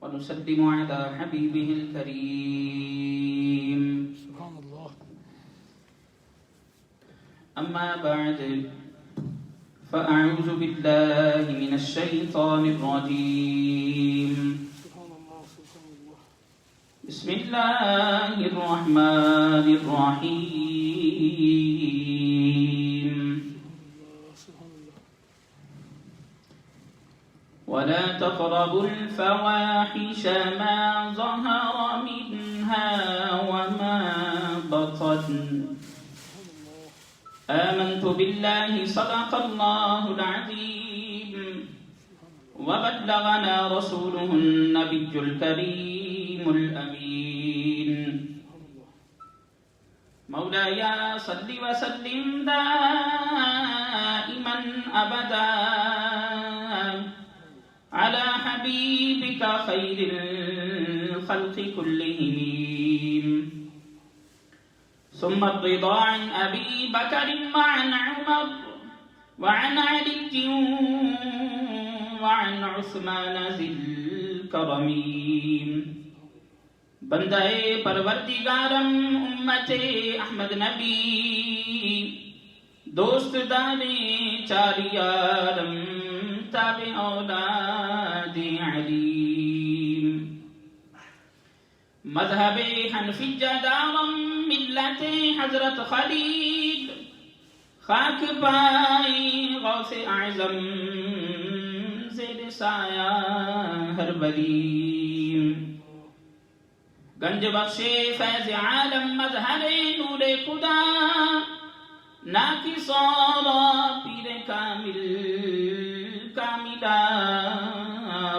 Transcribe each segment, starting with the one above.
ونسلم على حبيبه الكريم. سبحان الله. أما بعد فأعوذ بالله من الشيطان الرجيم. سبحان الله. سبحان الله. بسم الله الرحمن الرحيم. سبحان الله. ولا تقربوا الفواحش ما ظهر منها وما بطن. آمنت بالله صدق الله العظيم وبلغنا رسوله النبي الكريم الأمين. مولاي صل وسلم دائما أبدا على حبيبك خير الخلق كلهم. ثم الرضا عن أبي بكر وعن عمر وعن علي وعن عثمان ذي الكرم. بندہ پروردگارم امت احمد نبی دوست دانے چار یارم تابع اولاد علیم. مذہب حنفیہ دارم ملت حضرت خلیل خاک پائی غوث اعظم زیر سایہ ہر ولی. گنج بخش فیض عالم مظہر نور خدا ناکی سارا پیر کامل کاملہ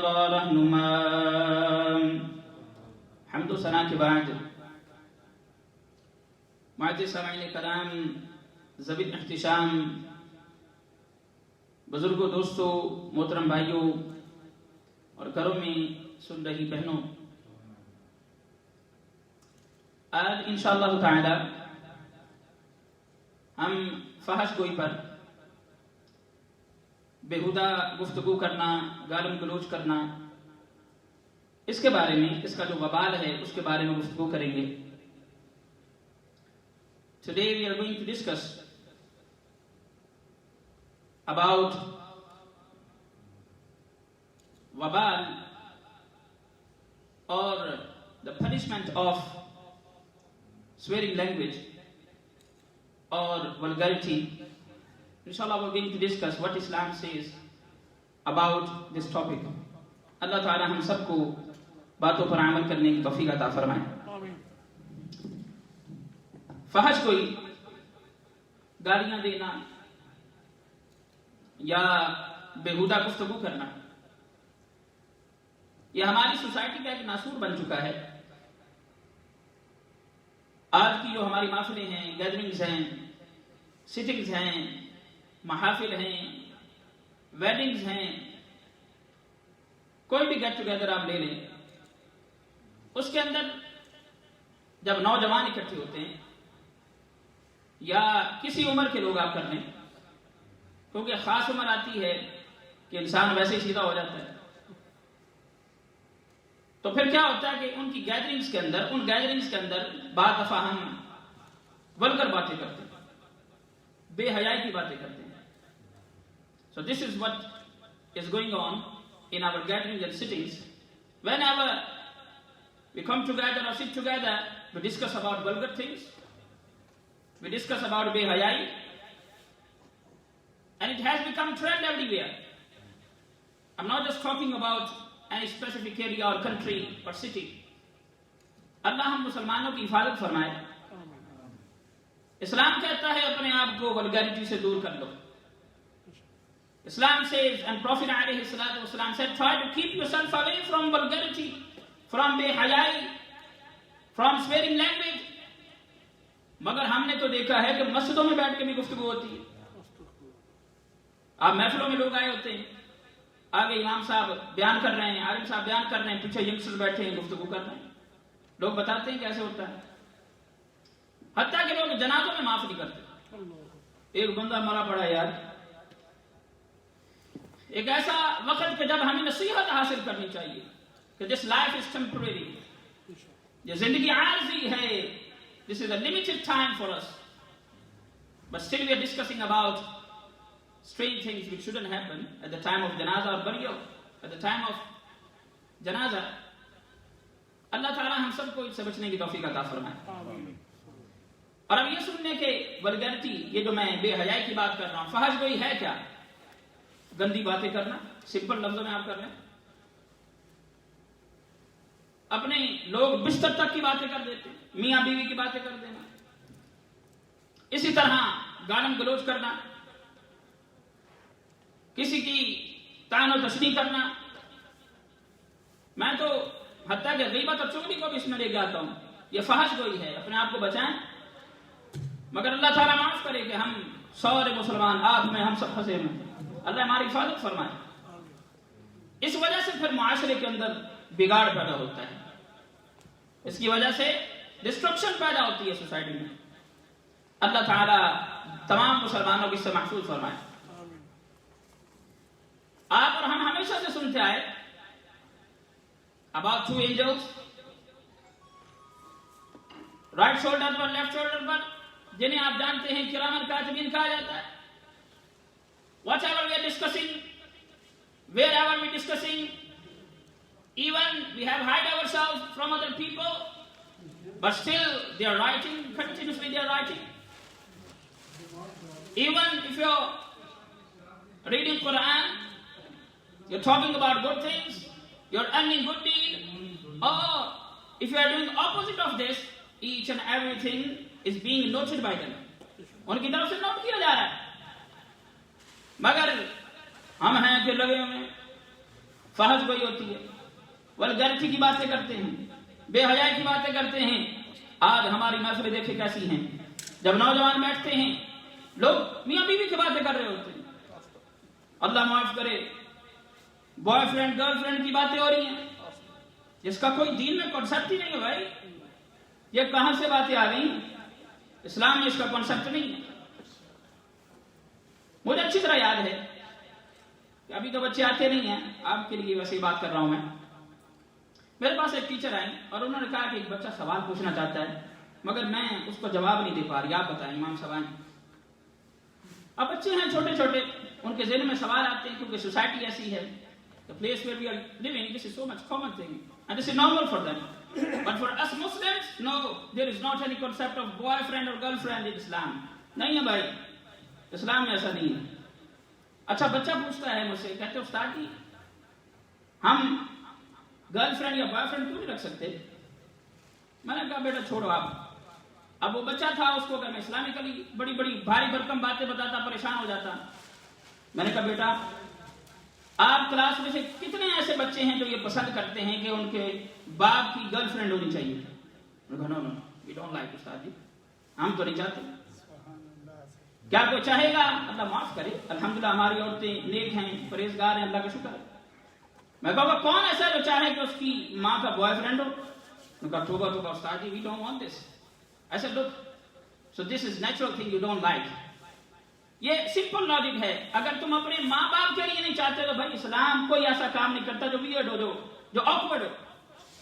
را رہنما. حمد و ثنا کے بعد معزز سامعین کرام، ذوی الاحتشام، بزرگوں، دوستوں، محترم بھائیوں اور گھروں میں سن رہی بہنوں، آج انشاءاللہ تعالی ہم فحش گوئی پر، بےہودہ گفتگو کرنا، گالم گلوچ کرنا، اس کے بارے میں، اس کا جو وبال ہے اس کے بارے میں گفتگو کریں گے. Today we are going to discuss about wabal or the punishment of swearing language or vulgarity. Inshallah we are going to discuss what Islam says about this topic. اللہ تعالی ہم سب کو باتوں پر عمل کرنے کی توفیق عطا فرمائے. فحش کوئی گالیاں دینا یا بےہودہ گفتگو کرنا یہ ہماری سوسائٹی کا ایک ناسور بن چکا ہے. آج کی جو ہماری محفلیں ہیں، گیدرنگز ہیں، سٹنگز ہیں، محافل ہیں، ویڈنگز ہیں، کوئی بھی گیٹ ٹوگیدر آپ لے لیں، اس کے اندر جب نوجوان اکٹھے ہوتے ہیں یا کسی عمر کے لوگ آپ کر لیں، کیونکہ خاص عمر آتی ہے کہ انسان ویسے ہی سیدھا ہو جاتا ہے، تو پھر کیا ہوتا ہے کہ ان کی گیدرنگز کے اندر، ان گیدرنگز کے اندر بعض دفعہ ہم ولگر باتیں کرتے ہیں، بے حیائی کی باتیں کرتے ہیں. So this is what is going on in our gatherings and sittings. Whenever we come together or sit together, we discuss about vulgar things, we discuss about behayai, and it has become trend everywhere. I'm not just talking about any specific area or country or city. اللہ ہم مسلمانوں کی حفاظت فرمائے. اسلام کہتا ہے اپنے آپ کو vulgarity سے دور کر لو. Islam says, and Prophet alayhi salatu wasalam said, try to keep yourself away from vulgarity, from behayai, from swearing language. مگر ہم نے تو دیکھا ہے کہ مسجدوں میں بیٹھ کے بھی گفتگو ہوتی ہے. آپ محفلوں میں لوگ آئے ہوتے ہیں، آگے امام صاحب بیان کر رہے ہیں، عالم صاحب بیان کر رہے ہیں، پیچھے ینگسٹر بیٹھے ہیں گفتگو کر رہے ہیں. لوگ بتاتے ہیں کیسے ہوتا ہے. حتیٰ کہ لوگ جنازوں میں معاف نہیں کرتے. ایک بندہ مرا پڑا یار. ایک ایسا وقت کہ جب ہمیں نصیحت حاصل کرنی چاہیے، کہ this life is temporary. یہ زندگی عارضی ہے. This is a limited time for us. But still we are discussing about strange things which shouldn't happen at the time of janaza or burial. At the time of janaza, اللہ تعالیٰ ہم سب کو اس سے بچنے کی توفیق عطا فرمائے. اور اب یہ سننے کے ولگرٹی، یہ جو میں بے حیائی کی بات کر رہا ہوں، فحش گوئی ہے کیا؟ گندی باتیں کرنا، سمپل لفظوں میں آپ کر رہے ہیں. اپنے لوگ بستر تک کی باتیں کر دیتے، میاں بیوی کی باتیں کر دینا، اسی طرح گالم گلوچ کرنا، کسی کی طعن و تشنیع کرنا. میں تو حتیٰ کہ غیبت اور چغلی کو بھی اس میں لے جاتا ہوں. یہ فحش گوئی ہے. اپنے آپ کو بچائیں. مگر اللہ تعالیٰ معاف کرے کہ ہم سارے مسلمان آگ میں، ہم سب پھنسے ہیں. اللہ ہماری حفاظت فرمائے. اس وجہ سے پھر معاشرے کے اندر بگاڑ پیدا ہوتا ہے. اس کی وجہ سے ڈسٹرکشن پیدا ہوتی ہے سوسائٹی میں. اللہ تعالیٰ تمام مسلمانوں کو اس سے محفوظ فرمائے. آپ اور ہم ہمیشہ سے سنتے آئے about two angels, right shoulder per left shoulder پر، جنہیں آپ جانتے ہیں کرامن کاتبین کہا جاتا ہے. Whatever we are discussing, wherever we are discussing, even we have hide ourselves from other people, but still they are writing, continuously they are writing. Even if you are reading Quran, you are talking about good things, you are earning good deed, or if you are doing opposite of this, each and everything is being noted by them. ان کی طرف سے note کیا جا رہا ہے. مگر ہم ہیں کہ لگے ہوئے فحش گوئی ہوتی ہے، ولگرٹی کی باتیں کرتے ہیں، بے حیائی کی باتیں کرتے ہیں. آج ہماری محفلیں دیکھیں کیسی ہیں. جب نوجوان بیٹھتے ہیں، لوگ میاں بیوی کی باتیں کر رہے ہوتے ہیں. اللہ معاف کرے، بوائے فرینڈ گرل فرینڈ کی باتیں ہو رہی ہیں، جس کا کوئی دین میں کنسپٹ ہی نہیں ہے. بھائی یہ کہاں سے باتیں آ گئی؟ اسلام میں اس کا کنسپٹ نہیں ہے. مجھے اچھی طرح یاد ہے کہ ابھی تو بچے آتے نہیں ہیں، آپ کے لیے ویسے ہی بات کر رہا ہوں میں. میرے پاس ایک ٹیچر آئی اور انہوں نے کہا کہ ایک بچہ سوال پوچھنا چاہتا ہے، مگر میں اس کو جواب نہیں دے پا رہی. آپ بتائیں امام صاحب. اب بچے ہیں چھوٹے چھوٹے، ان کے ذہن میں سوال آتے ہیں کیونکہ سوسائٹی ایسی ہے. The place where we are living, this is so much common thing, and this is normal for them. But for us Muslims, no, there is not any concept of boyfriend or girlfriend in Islam. نہیں ہے بھائی، اسلام میں ایسا نہیں ہے. اچھا بچہ پوچھتا ہے مجھ سے، کہتے استاد جی ہم گرل فرینڈ یا بوائے فرینڈ کیوں نہیں رکھ سکتے؟ میں نے کہا بیٹا چھوڑو آپ. اب وہ بچہ تھا، اس کو کہ میں اسلامکلی بڑی بڑی بھاری بھرکم باتیں بتاتا، پریشان ہو جاتا. میں نے کہا بیٹا آپ کلاس میں سے کتنے ایسے بچے ہیں جو یہ پسند کرتے ہیں کہ ان کے باپ کی گرل فرینڈ ہونی چاہیے؟ نو نو نو وی ڈونٹ لائک استاد جی، ہم تو نہیں چاہتے. کیا کوئی چاہے گا؟ اللہ معاف کرے، الحمدللہ ہماری عورتیں نیک ہیں، پرہیزگار ہیں، اللہ کا شکر ہے. میں کہوں گا کون ایسا جو چاہے کہ اس کی ماں کا بوائے فرینڈ ہو؟ میں کہا توبہ توبہ استاد جی، we don't want this. I said look, so this is natural thing you don't like. یہ سمپل لاجک ہے. اگر تم اپنے ماں باپ کے لیے نہیں چاہتے تو بھائی اسلام کوئی ایسا کام نہیں کرتا جو ویئرڈ ہو، جو آکورڈ ہو.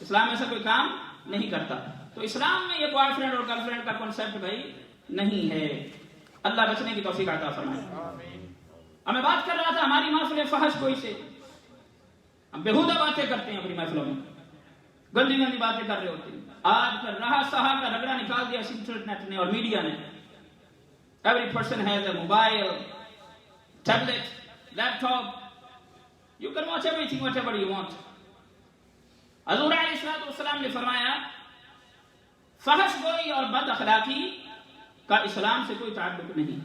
اسلام ایسا کوئی کام نہیں کرتا. تو اسلام میں یہ بوائے فرینڈ اور گرل فرینڈ کا کنسپٹ بھائی نہیں ہے. اللہ بچنے کی توفیق عطا فرمائے. اب میں بات کر رہا تھا ہماری محفل فحش گوئی سے. ہم بیہودہ باتیں کرتے ہیں اپنی محفلوں میں، گندی گندی باتیں کر رہے ہوتے ہیں. آج کل رہا سہا کا رگڑا نکال دیا انٹرنیٹ نے اور میڈیا نے. Every person has a mobile, tablet, laptop. You can watch everything, whatever you want. حضور علیہ السلام نے فرمایا فحش گوئی اور بد اخلاقی کا اسلام سے کوئی تعلق نہیں.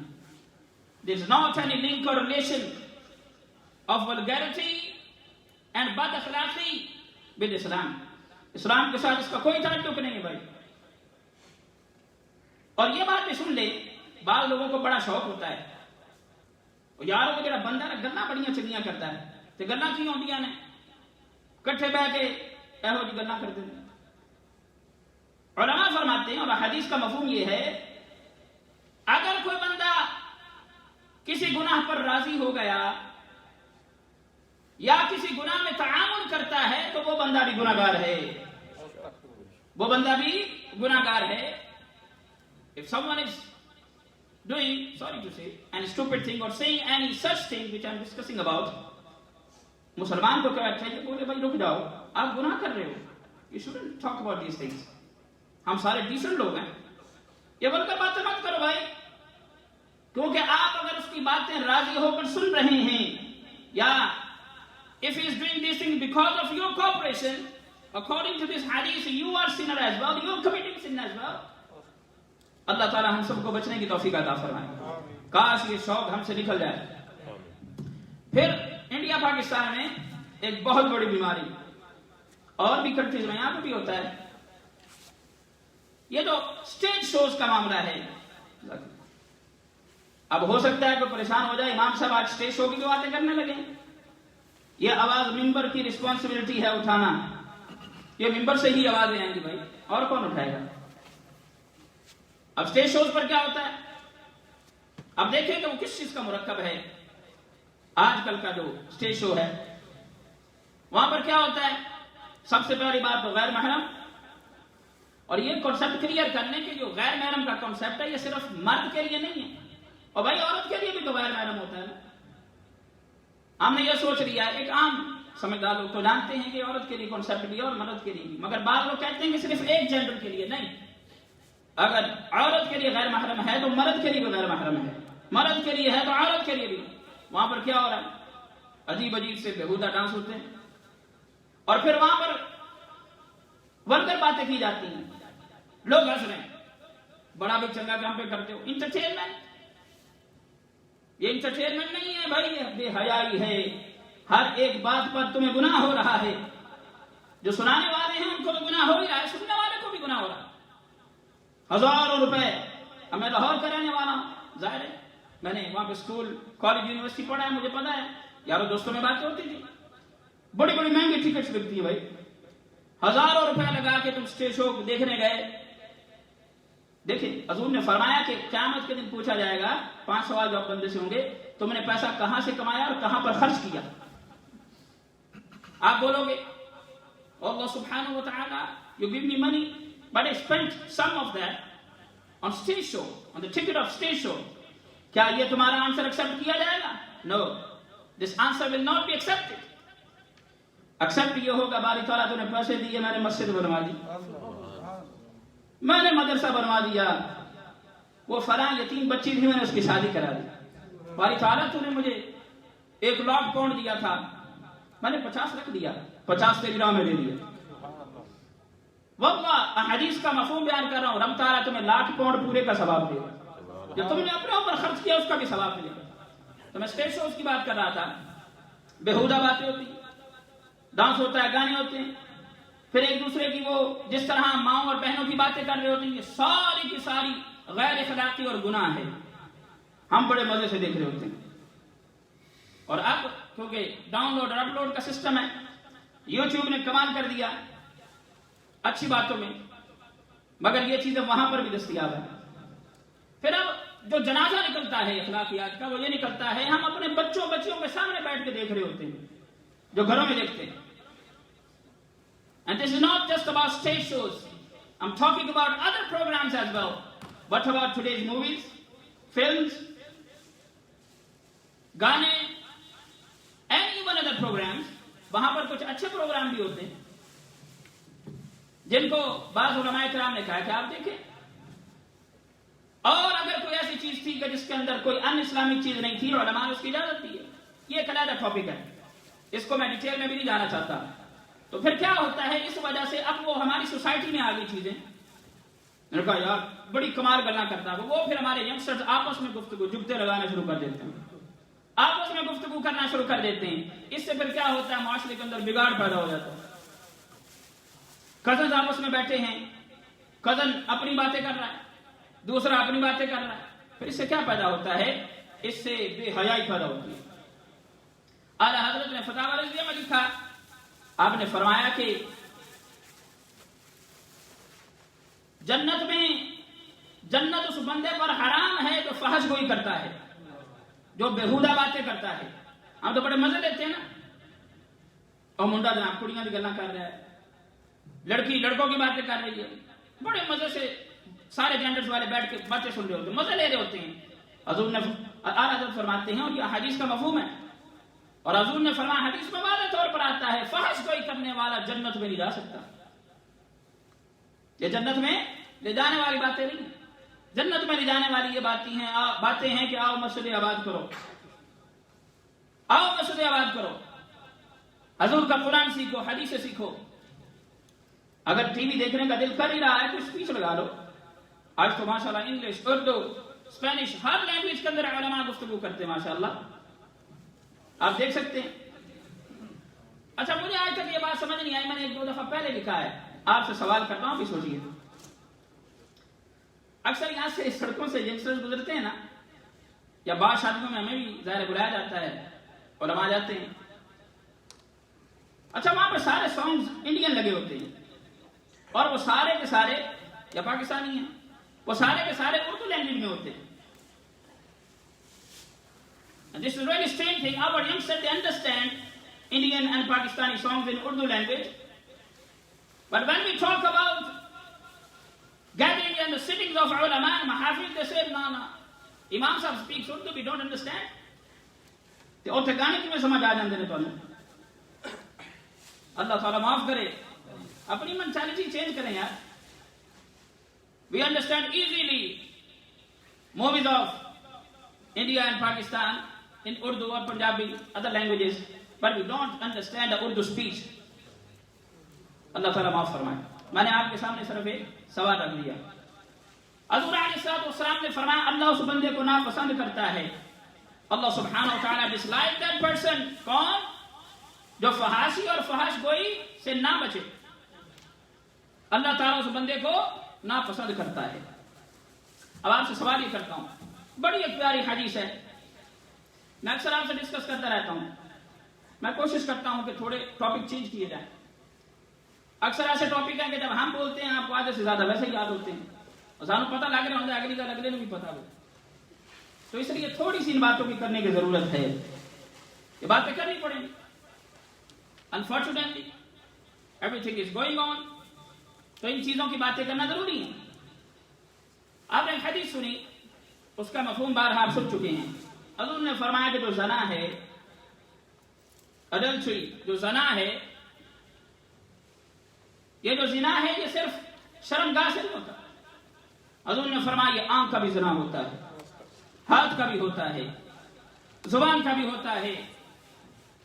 There is not any link or relation of vulgarity and bad akhlaqi with Islam. اسلام کے ساتھ اس کا کوئی تعلق نہیں ہے بھائی. اور یہ بات بھی سن لے، بعض لوگوں کو بڑا شوق ہوتا ہے یاروں کو، جڑا بندہ نا گلاں بڑیاں چنگیاں کرتا ہے تے گلاں کی ہوندیاں نے کٹھے بیٹھ کے ایہو جی گلاں کرتے ہیں. علماء فرماتے ہیں اور حدیث کا مفہوم یہ ہے، اگر کوئی بندہ کسی گناہ پر راضی ہو گیا یا کسی گناہ میں تعاون کرتا کرتا ہے تو وہ بندہ بھی گناہگار ہے، وہ بندہ بھی گناہگار ہے. If someone is doing, sorry to say, any stupid thing or saying any such thing which I am discussing about, مسلمان کو کیا چاہیے؟ بولے بھائی رک جاؤ، آپ گناہ کر رہے ہو. You shouldn't talk about these things. ہم سارے ڈیسنٹ لوگ ہیں، یہ بول کر باتیں مت کرو بھائی، کیونکہ آپ اگر اس کی باتیں راضی ہو کر سن رہے ہیں، یا if he is doing these things because of your cooperation, according to this hadith, you are sinner as well, you are committing sin as well. اللہ تعالی ہم سب کو بچنے کی توفیق عطا فرمائے. کاش یہ شوق ہم سے نکل جائے. پھر انڈیا پاکستان میں ایک بہت بڑی بیماری، اور بھی کنٹریز میں یہاں پہ بھی ہوتا ہے، یہ جو اسٹیج شوز کا معاملہ ہے. اب ہو سکتا ہے کوئی پریشان ہو جائے، امام صاحب آج اسٹیج شو کی جو باتیں کرنے لگے. یہ آواز ممبر کی رسپانسبلٹی ہے اٹھانا، یہ ممبر سے ہی آوازیں آئیں گی بھائی، اور کون اٹھائے گا؟ اب اسٹیج شوز پر کیا ہوتا ہے؟ اب دیکھیں کہ وہ کس چیز کا مرکب ہے. آج کل کا جو اسٹیج شو ہے وہاں پر کیا ہوتا ہے؟ سب سے پہلی بات تو غیر محرم. اور یہ کانسیپٹ کلیئر کرنے کے جو غیر محرم کا کانسیپٹ ہے یہ صرف مرد کے لیے نہیں ہے، اور بھائی عورت کے لیے بھی تو غیر محرم ہوتا ہے نا. ہم نے یہ سوچ لیا ہے، ایک عام سمجھدار لوگ تو جانتے ہیں کہ عورت کے لیے کانسیپٹ بھی اور مرد کے لیے بھی، مگر بعض لوگ کہتے ہیں کہ صرف ایک جینڈر کے لیے نہیں. اگر عورت کے لیے غیر محرم ہے تو مرد کے لیے بھی غیر محرم ہے، مرد کے لیے ہے تو عورت کے لیے بھی. وہاں پر کیا ہو رہا ہے؟ عجیب عجیب سے بےہودہ ڈانس ہوتے ہیں، اور پھر وہاں پر ولگر باتیں کی جاتی ہیں، لوگ ہنس رہے ہیں. بڑا بھی چنگا کام پہ کرتے ہو. انٹرٹینمنٹ، یہ انٹرٹینمنٹ نہیں ہے بھائی، یہ بے حیائی ہے. ہر ایک بات پر تمہیں گناہ ہو رہا ہے. جو سنانے والے ہیں ان کو تو گناہ ہو ہی رہا ہے، سننے والے کو بھی گناہ ہو رہا ہے. ہزاروں روپے میں لاہور کا رہنے والا ہوں، ظاہر ہے میں نے وہاں پہ اسکول کالج یونیورسٹی پڑھا ہے، مجھے پتا ہے یاروں دوستوں میں باتیں ہوتی تھی. بڑی بڑی مہنگی ٹکٹس بکتی ہے بھائی، ہزاروں روپے لگا کے تم اسٹیج شو دیکھنے گئے. دیکھیں حضور نے فرمایا کہ قیامت کے دن پوچھا جائے گا، 5 سوال جواب بندے سے ہوں گے، تم نے پیسہ کہاں سے کمایا اور کہاں پر خرچ کیا؟ آپ بولو گے اللہ سبحانہ و تعالی you give me money but I spent some of that on stage show, on the ticket of stage show. کیا یہ تمہارا آنسر ایکسپٹ کیا جائے گا؟ No, this answer will not be accepted. Accept یہ ہوگا باری تعالیٰ تو نے پیسے دیے، میں نے مسجد بنوا دی، میں نے مدرسہ بنوا دیا، وہ فلاں یتیم بچی تھی میں نے اس کی شادی کرا دی. باری تعالیٰ تو نے مجھے 1 لاکھ پاؤنڈ دیا تھا، میں نے 50 رکھ دیا، 50 تیری راہ میں دے دیا. واللہ احادیث کا مفہوم بیان کر رہا ہوں، رب تعالیٰ تمہیں 1,00,000 پاؤنڈ پورے کا ثواب دے گا، جو تم نے اپنے اوپر خرچ کیا اس کا بھی ثواب ملے گا. تو میں اسٹیج شوز کی بات کر رہا تھا، بےہودہ باتیں ہوتی ہیں، ڈانس ہوتا ہے، گانے ہوتے ہیں، پھر ایک دوسرے کی وہ جس طرح ماؤں اور بہنوں کی باتیں کر رہے ہوتے ہیں، یہ ساری کی ساری غیر اخلاقی اور گناہ ہے. ہم بڑے مزے سے دیکھ رہے ہوتے ہیں. اور اب کیونکہ ڈاؤن لوڈ اور اپ لوڈ کا سسٹم ہے، یوٹیوب نے کمال کر دیا اچھی باتوں میں، مگر یہ چیزیں وہاں پر بھی دستیاب ہیں. پھر اب جو جنازہ نکلتا ہے اخلاقیات کا، وہ یہ نکلتا ہے ہم اپنے بچیوں کے سامنے بیٹھ کے دیکھ رہے ہوتے ہیں، جو گھروں میں دیکھتے ہیں. And this is not just about stage shows. I'm talking about other programs as well. What about today's movies, films, گانے, and even other programs? وہاں پر کچھ اچھے پروگرام بھی ہوتے ہیں جن کو بعض علماء کرام نے کہا کہ آپ دیکھیں. اور اگر کوئی ایسی چیز تھی کہ جس کے اندر کوئی ان اسلامک چیز نہیں تھی، علماء نے اس کی اجازت دی ہے. یہ ایک علیحدہ ٹاپک ہے، اس کو میں ڈیٹیل میں بھی نہیں جانا چاہتا. تو پھر کیا ہوتا ہے، اس وجہ سے اب وہ ہماری سوسائٹی میں آ گئی چیزیں. میں نے کہا یار بڑی کمال گلا کرتا ہے وہ، پھر ہمارے ینگسٹرز آپس میں گفتگو جگتے لگانا شروع کر دیتے ہیں، آپس میں گفتگو کرنا شروع کر دیتے ہیں. اس سے پھر کیا ہوتا ہے، معاشرے کے اندر بگاڑ پیدا ہو جاتا ہے. کزنز آپس میں بیٹھے ہیں، کزن اپنی باتیں کر رہا ہے، دوسرا اپنی باتیں کر رہا ہے. پھر اس سے کیا پیدا ہوتا ہے، اس سے بے حیائی پیدا ہوتی ہے. اعلیٰ حضرت نے فتاوی رضویہ میں لکھا، آپ نے فرمایا کہ جنت اس بندے پر حرام ہے جو فحش گوئی کرتا ہے، جو بےہودہ باتیں کرتا ہے. ہم تو بڑے مزے لیتے ہیں نا، اور منڈا جناب کڑیاں کی گلاں کر رہا ہے، لڑکی لڑکوں کی باتیں کر رہی ہے، بڑے مزے سے سارے جینڈرز والے بیٹھ کے باتیں سن رہے ہوتے ہیں، مزے لے رہے ہوتے ہیں۔ حضور نے اعلیٰ حضرت فرماتے ہیں، اور یہ حدیث کا مفہوم ہے، اور حضور نے فرمایا حدیث میں واضح طور پر آتا ہے فحش کوئی کرنے والا جنت میں نہیں جا سکتا۔ یہ جنت میں لے جانے والی باتیں نہیں، جنت میں لے جانے والی یہ باتیں ہیں کہ آؤ مسجد آباد کرو، آؤ مسجد آباد کرو، حضور کا قرآن سیکھو، حدیث سیکھو۔ اگر ٹی وی دیکھنے کا دل کر ہی رہا ہے تو اسپیچ لگا لو۔ آج تو ماشاءاللہ انگلش، اردو، اسپینش، ہر لینگویج کے اندر علماء گفتگو کرتے ہیں ماشاءاللہ، آپ دیکھ سکتے ہیں۔ اچھا مجھے آج تک یہ بات سمجھ نہیں آئی، میں نے 1-2 دفعہ پہلے لکھا ہے، آپ سے سوال کرتا ہوں، بھی سوچیے۔ اکثر یہاں سے سڑکوں سے ینگسٹرز گزرتے ہیں نا، یا بعض شادیوں میں ہمیں بھی ظاہر بلایا جاتا ہے، علماء جاتے ہیں۔ اچھا وہاں پہ سارے سانگز انڈین لگے ہوتے ہیں، اور وہ سارے کے سارے یا پاکستانی ہیں، وہ سارے کے سارے اردو لینگویج میں ہوتے ہیں۔ And this is really strange thing. Our youngsters, they understand Indian and Pakistani songs in Urdu language. But when we talk about gathering in the sittings of ulama and mahafil, they say, no, no. Imam Sahib speaks Urdu, we don't understand. تو اور گانے کی میں سمجھ آ جاندے نے تو اللہ تعالیٰ معاف کرے، اپنی مینٹالٹی چینج کریں یار۔ We understand easily movies of India and Pakistan in Urdu or Punjabi, other languages, but we don't understand the Urdu speech. اللہ تعالیٰ معاف فرمائے۔ میں نے آپ کے سامنے صرف ایک سوال رکھ دیا۔ حضور علیہ السلام نے فرمایا اللہ اس بندے کو ناپسند کرتا ہے، اللہ سبحانہ وتعالی dislike that person، کون؟ جو فحاشی اور فحش گوئی سے نہ بچے، اللہ تعالیٰ اس بندے کو ناپسند کرتا ہے۔ اب آپ سے سوال یہ کرتا ہوں، بڑی ایک پیاری حدیث ہے، میں اکثر آپ سے ڈسکس کرتا رہتا ہوں، میں کوشش کرتا ہوں کہ تھوڑے ٹاپک چینج کیے جائیں۔ اکثر ایسے ٹاپک ہیں کہ جب ہم بولتے ہیں آپ کو آدھے سے زیادہ ویسے ہی یاد ہوتے ہیں، اور سانو پتہ لگ رہا ہوتا ہے اگلی کا اگلے کو بھی پتہ ہو، تو اس لیے تھوڑی سی ان باتوں کی کرنے کی ضرورت ہے، یہ باتیں کرنی پڑیں گی۔ Unfortunately, everything is going on، تو ان چیزوں کی باتیں کرنا ضروری ہے۔ آپ نے حدیث سنی، اس کا مفہوم بارہا آپ سن چکے ہیں۔ حضور نے فرمایا کہ جو زنا ہے، adultery، جو زنا ہے، یہ جو زنا ہے یہ صرف شرمگاہ سے نہیں ہوتا۔ حضور نے فرمایا یہ آنکھ کا بھی زنا ہوتا ہے، ہاتھ کا بھی ہوتا ہے، زبان کا بھی ہوتا ہے،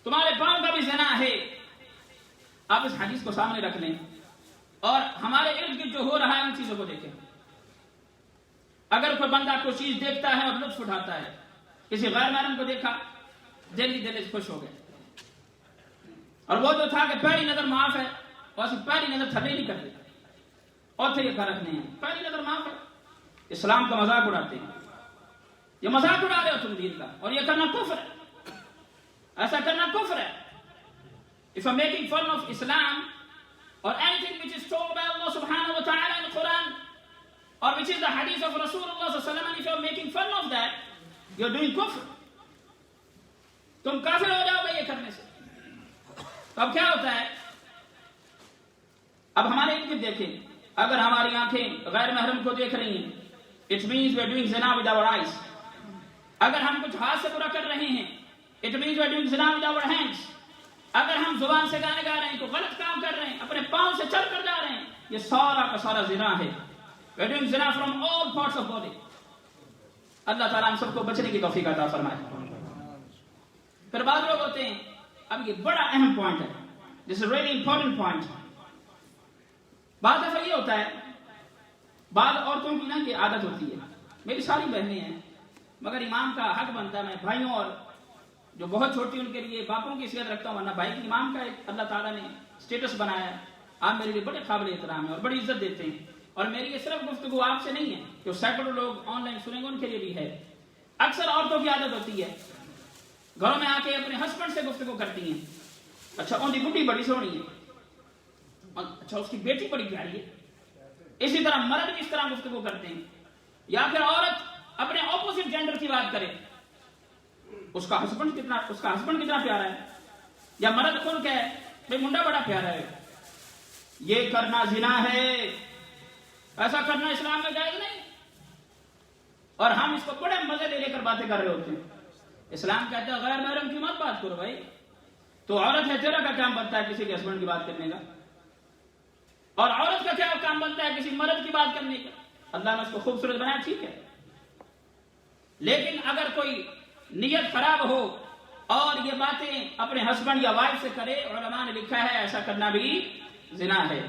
تمہارے پاؤں کا بھی زنا ہے۔ آپ اس حدیث کو سامنے رکھ لیں اور ہمارے ارد گرد جو ہو رہا ہے ان چیزوں کو دیکھیں۔ اگر کوئی بندہ کوئی چیز دیکھتا ہے اور لطف اٹھاتا ہے، کسی غیر محرم کو دیکھا، دل سے خوش ہو گئے، اور وہ جو تھا کہ پہلی نظر معاف ہے، اور پہلی نظر تھلے نہیں کرتے، اور پھر یہ فرق نہیں ہے، پہلی نظر معاف ہے، اسلام کا مذاق اڑاتے ہیں، یہ مذاق اڑا رہے ہو تم دین کا، اور یہ کرنا کفر ہے، ایسا کرنا کفر ہے۔ If you are making fun of Islam or anything which is told by Allah subhanahu wa ta'ala in the Quran or which is the hadith of Rasulullah sallallahu alaihi wasallam, and if you are making fun of that, you are doing kufr. تم کافر ہو جاؤ گے یہ کرنے سے۔ تو اب کیا ہوتا ہے؟ اب ہمارے ارد گرد دیکھیں، اگر ہماری آنکھیں غیر محرم کو دیکھ رہی ہیں، it means we are doing zina with our eyes۔ اگر ہم کچھ ہاتھ سے برا کر رہے ہیں، it means we are doing zina with our hands۔ اگر ہم زبان سے گانے گا رہے ہیں، تو غلط کام کر رہے ہیں، اپنے پاؤں سے چل کر جا رہے ہیں، یہ سارا کا سارا زنا ہے۔ We are doing zina from all parts of body۔ اللہ تعالیٰ ہم سب کو بچنے کی توفیق عطا فرمائے۔ پھر بعض لوگ ہوتے ہیں، اب یہ بڑا اہم پوائنٹ ہے، this is a really important point۔ بعض دفعہ یہ ہوتا ہے، بعض عورتوں کی نا یہ عادت ہوتی ہے، میری ساری بہنیں ہیں، مگر امام کا حق بنتا ہے میں بھائیوں اور جو بہت چھوٹی ان کے لیے باپوں کی حیثیت رکھتا ہوں، ورنہ بھائی کی امام کا ایک اللہ تعالیٰ نے اسٹیٹس بنایا ہے، آپ میرے لیے بڑے قابل احترام ہیں اور بڑی عزت دیتے ہیں، اور میری یہ صرف گفتگو آپ سے نہیں ہے، جو سینکڑوں لوگ آن لائن سنیں گے ان کے لیے بھی ہے۔ اکثر عورتوں کی عادت ہوتی ہے گھروں میں آ کے اپنے ہسبینڈ سے گفتگو کرتی ہیں، اچھا ان کی بڈی بڑی سونی ہے، اچھا اس کی بیٹی بڑی پیاری ہے، اسی طرح مرد بھی اس طرح گفتگو کرتے ہیں، یا پھر عورت اپنے اپوزٹ جینڈر کی بات کرے، اس کا ہسبینڈ کتنا پیارا ہے، یا مرد خود کہے بھائی منڈا بڑا پیارا ہے، یہ کرنا زنا ہے، ایسا کرنا اسلام میں جائز نہیں، اور ہم اس کو بڑے مزے لے کر باتیں کر رہے ہوتے ہیں۔ اسلام کہتا ہے غیر محرم کی مت بات کرو بھائی، تو عورت ہے، تیرا کا کام بنتا ہے کسی کے ہسبینڈ کی بات کرنے کا، اور عورت کا کیا کام بنتا ہے کسی مرد کی بات کرنے کا؟ اللہ نے اس کو خوبصورت بنایا، ٹھیک ہے، لیکن اگر کوئی نیت خراب ہو اور یہ باتیں اپنے ہسبینڈ یا وائف سے کرے، علماء نے لکھا ہے ایسا کرنا بھی زنا ہے۔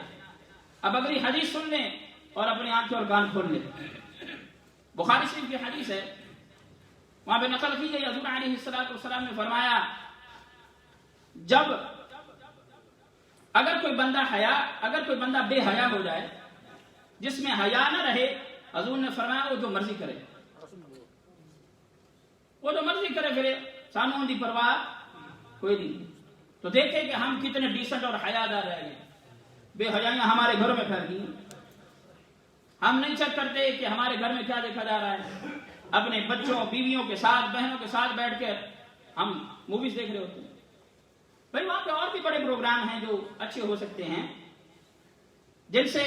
اب اگلی حدیث سن لیں اور اپنی آنکھیں اور کان کھول لیں۔ بخاری شریف کی حدیث ہے، وہاں پہ نقل کی گئی حضور علیہ السلام نے فرمایا جب اگر کوئی بندہ بے حیا ہو جائے، جس میں حیا نہ رہے، حضور نے فرمایا وہ جو مرضی کرے، وہ جو مرضی کرے پھرے، سانوں دی پرواہ کوئی نہیں۔ تو دیکھیں کہ ہم کتنے ڈیسنٹ اور حیادار رہ گئے، بے حیائیاں ہمارے گھروں میں پھیل گئی ہیں۔ ہم نہیں چیک کرتے کہ ہمارے گھر میں کیا دیکھا جا رہا ہے، اپنے بچوں بیویوں کے ساتھ بہنوں کے ساتھ بیٹھ کر ہم موویز دیکھ رہے ہوتے ہیں۔ بھائی وہاں پہ اور بھی بڑے پروگرام ہیں جو اچھے ہو سکتے ہیں، جن سے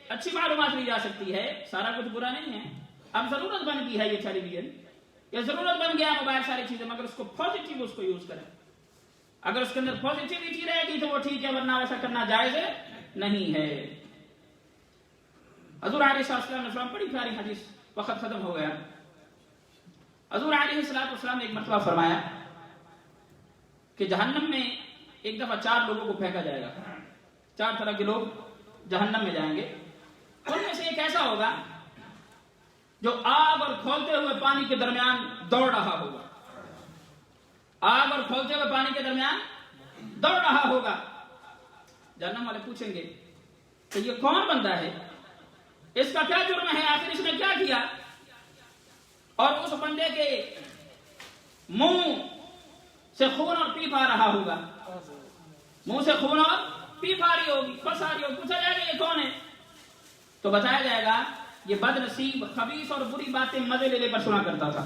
اچھی معلومات لی جا سکتی ہے، سارا کچھ برا نہیں ہے۔ اب ضرورت بن گئی ہے یہ ٹیلی ویژن، یہ ضرورت بن گیا موبائل، ساری چیزیں، مگر اس کو پازیٹیو اس کو یوز کریں۔ اگر اس کے اندر پازیٹیوٹی رہے گی تو وہ ٹھیک ہے، ورنہ ایسا کرنا جائز نہیں ہے۔ حضور علیہ السلام نے فرمایا، بڑی پیاری حدیث، وقت ختم ہو گیا۔ حضور علیہ السلام نے ایک مرتبہ فرمایا کہ جہنم میں ایک دفعہ 4 لوگوں کو پھینکا جائے گا، 4 طرح کے لوگ جہنم میں جائیں گے۔ ان میں سے ایک ایسا ہوگا جو آگ اور کھولتے ہوئے پانی کے درمیان دوڑ رہا ہوگا، آگ اور کھولتے ہوئے پانی کے درمیان دوڑ رہا ہوگا۔ جہنم والے پوچھیں گے کہ یہ کون بندہ ہے، اس کا کیا جرم ہے، آخر اس نے کیا کیا؟ اور اس بندے کے منہ سے خون اور پیپ آ رہا ہوگا، منہ سے خون اور پیپ آ رہی ہوگی، پس آ رہی ہوگی۔ پوچھا جائے گا یہ کون ہے، تو بتایا جائے گا یہ بد نصیب، خبیث اور بری باتیں مزے لے کر سنا کرتا تھا۔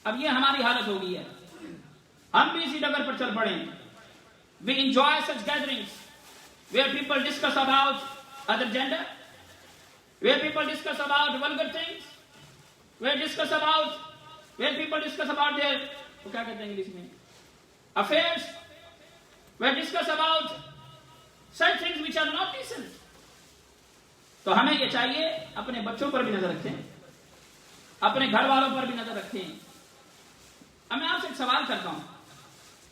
اب یہ ہماری حالت ہو گئی ہے، ہم بھی اسی ڈگر پر چل پڑے۔ We enjoy such gatherings where people discuss about other gender, where people discuss about vulgar things, where people discuss about their کیا کہتے ہیں انگلش میں affairs, where discuss about such things which are not decent۔ تو ہمیں یہ چاہیے اپنے بچوں پر بھی نظر رکھیں، اپنے گھر والوں پر بھی نظر رکھیں۔ اب میں آپ سے ایک سوال کرتا ہوں،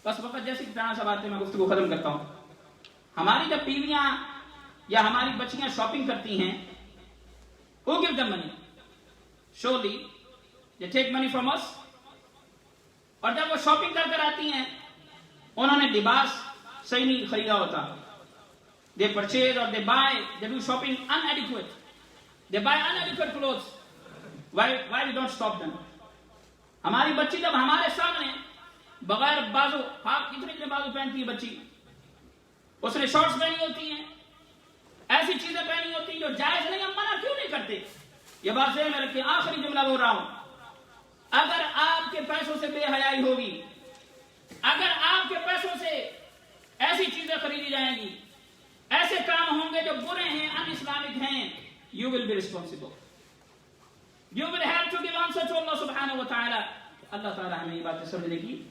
بس وقت جیسے پرانا سوال تھے، میں گفتگو ختم کرتا ہوں۔ ہماری جب بیویاں یا ہماری بچیاں شاپنگ کرتی ہیں، who give them money? Surely they take money from us۔ اور جب وہ شاپنگ کر آتی ہیں، انہوں نے لباس صحیح نہیں خریدا ہوتا، they purchase or they buy, they do shopping inadequate, they buy inadequate clothes۔ why we don't stop them؟ ہماری بچی جب ہمارے سامنے بغیر بازو، اتنے بازو پہنتی ہے بچی، اس نے شارٹس پہنی ہوتی ہیں، ایسی چیزیں پہنی ہوتی ہیں جو جائز نہیں، ہم منع کیوں نہیں کرتے؟ یہ بات ذہن میں رکھیں۔ آخری جملہ بول رہا ہوں، اگر آپ کے پیسوں سے بے حیائی ہوگی، اگر آپ کے پیسوں سے ایسی چیزیں خریدی جائیں گی، ایسے کام ہوں گے جو برے ہیں، ان اسلامک ہیں، you will be responsible, you will have to give answer to Allah subhanahu wa ta'ala۔ اللہ تعالیٰ ہمیں یہ باتیں سمجھنے کی